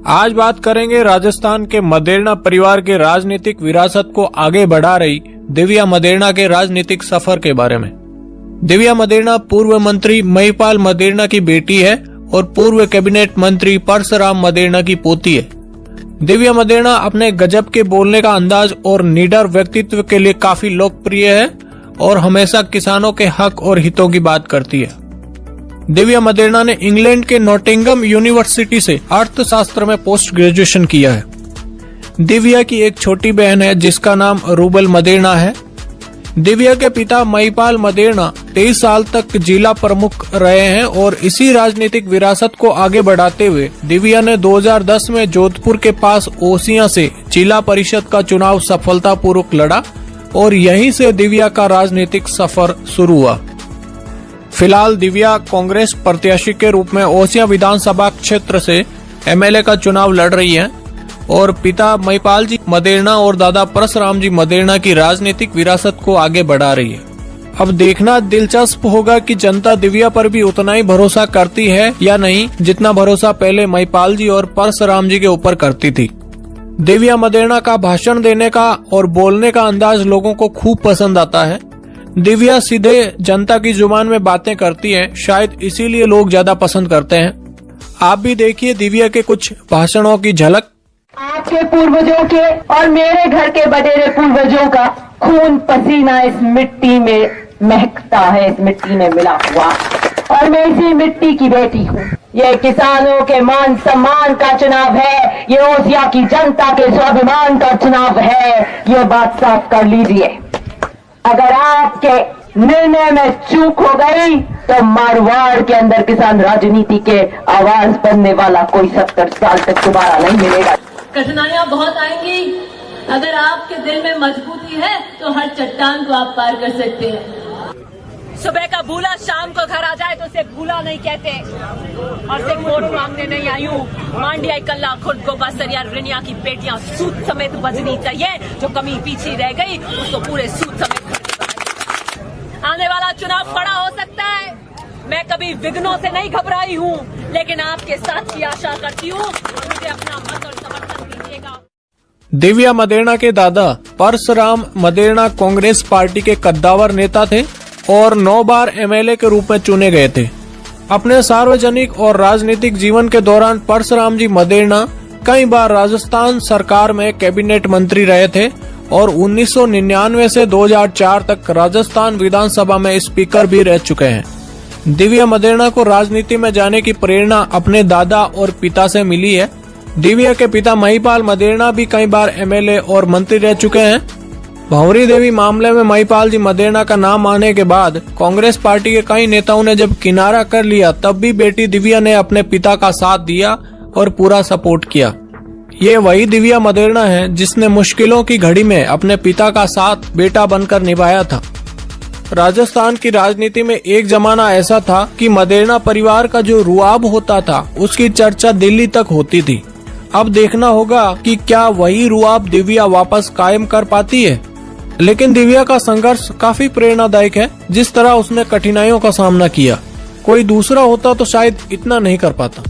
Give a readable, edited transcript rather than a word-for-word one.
आज बात करेंगे राजस्थान के मदेरणा परिवार के राजनीतिक विरासत को आगे बढ़ा रही दिव्या मदेरणा के राजनीतिक सफर के बारे में। दिव्या मदेरणा पूर्व मंत्री महिपाल मदेरणा की बेटी है और पूर्व कैबिनेट मंत्री परसराम मदेरणा की पोती है। दिव्या मदेरणा अपने गजब के बोलने का अंदाज और निडर व्यक्तित्व के लिए काफी लोकप्रिय है और हमेशा किसानों के हक और हितों की बात करती है। दिव्या मदेरणा ने इंग्लैंड के नॉटिंघम यूनिवर्सिटी से अर्थशास्त्र में पोस्ट ग्रेजुएशन किया है। दिव्या की एक छोटी बहन है जिसका नाम रूबल मदेरणा है। दिव्या के पिता महिपाल मदेरणा 23 साल तक जिला प्रमुख रहे हैं और इसी राजनीतिक विरासत को आगे बढ़ाते हुए दिव्या ने 2010 में जोधपुर के पास ओसिया से जिला परिषद का चुनाव सफलतापूर्वक लड़ा और यहीं से दिव्या का राजनीतिक सफर शुरू हुआ। फिलहाल दिव्या कांग्रेस प्रत्याशी के रूप में ओसिया विधानसभा क्षेत्र से एमएलए का चुनाव लड़ रही है और पिता महिपाल जी मदेरणा और दादा परसराम जी मदेरणा की राजनीतिक विरासत को आगे बढ़ा रही है। अब देखना दिलचस्प होगा कि जनता दिव्या पर भी उतना ही भरोसा करती है या नहीं जितना भरोसा पहले महिपाल जी और परसराम जी के ऊपर करती थी। दिव्या मदेरणा का भाषण देने का और बोलने का अंदाज लोगों को खूब पसंद आता है। दिव्या सीधे जनता की जुबान में बातें करती हैं, शायद इसीलिए लोग ज्यादा पसंद करते हैं। आप भी देखिए दिव्या के कुछ भाषणों की झलक। आपके पूर्वजों के और मेरे घर के बडेरे पूर्वजों का खून पसीना इस मिट्टी में महकता है, इस मिट्टी में मिला हुआ, और मैं इसी मिट्टी की बेटी हूँ। ये किसानों के मान सम्मान का चुनाव है, ये ओसिया की जनता के स्वाभिमान का चुनाव है। ये बात साफ कर लीजिए। अगर आपके निर्णय में चूक हो गई तो मारवाड़ के अंदर किसान राजनीति के आवाज बनने वाला कोई 70 साल तक दोबारा नहीं मिलेगा। कठिनाइयां बहुत आएंगी। अगर आपके दिल में मजबूती है तो हर चट्टान को आप पार कर सकते हैं। सुबह का भूला शाम को घर आ जाए तो उसे भूला नहीं कहते। और सिर्फ वोट मांगने नहीं आई हूँ। मांडिया कल्ला खुद को बसरिया रिनिया की बेटियां सूद समेत बजनी चाहिए। जो कमी पीछे रह गई उसको पूरे सूद समेत। आने वाला चुनाव बड़ा हो सकता है। मैं कभी विघ्नों से नहीं घबराई हूँ, लेकिन आपके साथ की आशा करती हूँ। मुझे अपना मत और समर्थन दीजिएगा। दिव्या मदेरणा के दादा परसराम मदेरणा कांग्रेस पार्टी के कद्दावर नेता थे और 9 बार एमएलए के रूप में चुने गए थे। अपने सार्वजनिक और राजनीतिक जीवन के दौरान परसराम जी मदेरणा कई बार राजस्थान सरकार में कैबिनेट मंत्री रहे थे और 1999 से 2004 तक राजस्थान विधानसभा में स्पीकर भी रह चुके हैं। दिव्या मदेरणा को राजनीति में जाने की प्रेरणा अपने दादा और पिता से मिली है। दिव्या के पिता महिपाल मदेरणा भी कई बार एमएलए और मंत्री रह चुके हैं। भंवरी देवी मामले में महिपाल जी मदेरणा का नाम आने के बाद कांग्रेस पार्टी के कई नेताओं ने जब किनारा कर लिया, तब भी बेटी दिव्या ने अपने पिता का साथ दिया और पूरा सपोर्ट किया। ये वही दिव्या मदेरणा है जिसने मुश्किलों की घड़ी में अपने पिता का साथ बेटा बनकर निभाया था। राजस्थान की राजनीति में एक जमाना ऐसा था कि मदेरणा परिवार का जो रुआब होता था उसकी चर्चा दिल्ली तक होती थी। अब देखना होगा कि क्या वही रुआब दिव्या वापस कायम कर पाती है। लेकिन दिव्या का संघर्ष काफी प्रेरणादायक है। जिस तरह उसने कठिनाइयों का सामना किया, कोई दूसरा होता तो शायद इतना नहीं कर पाता।